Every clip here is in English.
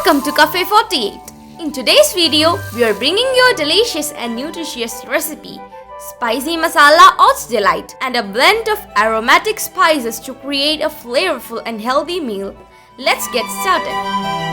Welcome to Cafe 48. In today's video, we are bringing you a delicious and nutritious recipe, Spicy Masala Oats Delight, and a blend of aromatic spices to create a flavorful and healthy meal. Let's get started.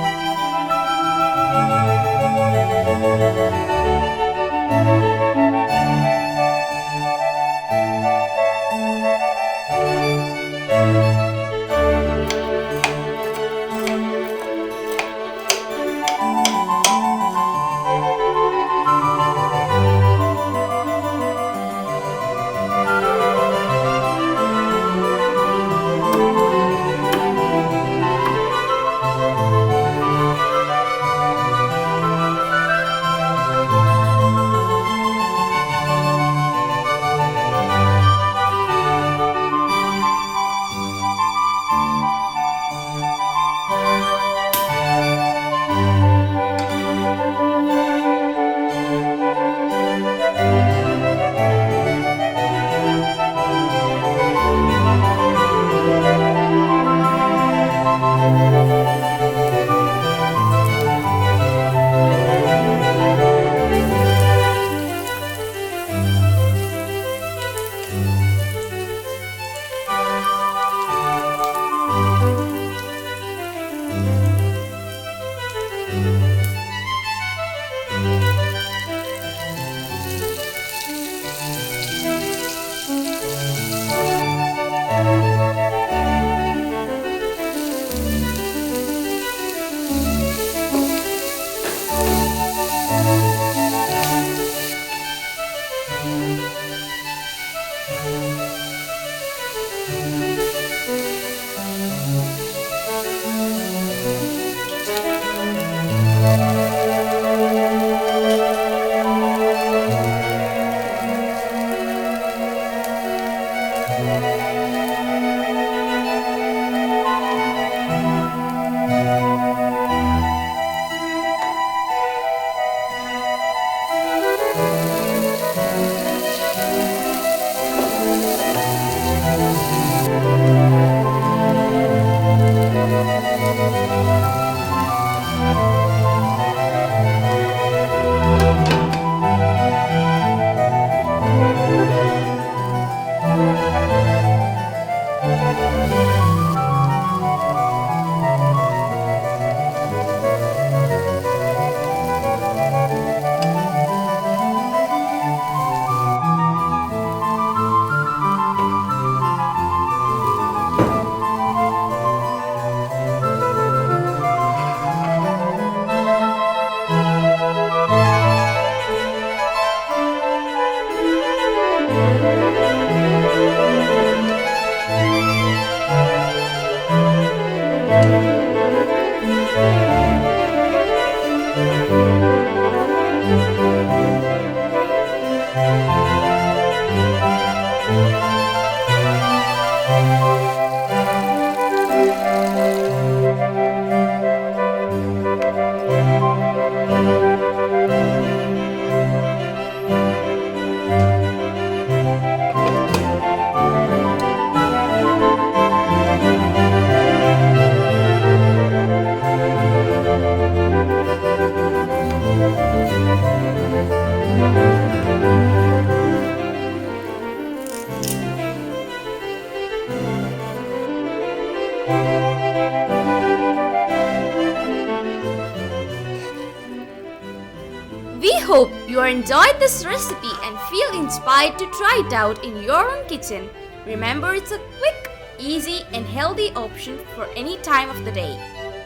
We hope you enjoyed this recipe and feel inspired to try it out in your own kitchen. Remember, it's a quick, easy and healthy option for any time of the day.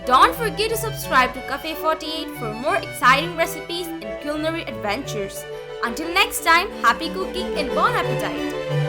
Don't forget to subscribe to Cafe 48 for more exciting recipes and culinary adventures. Until next time, happy cooking and bon appetit!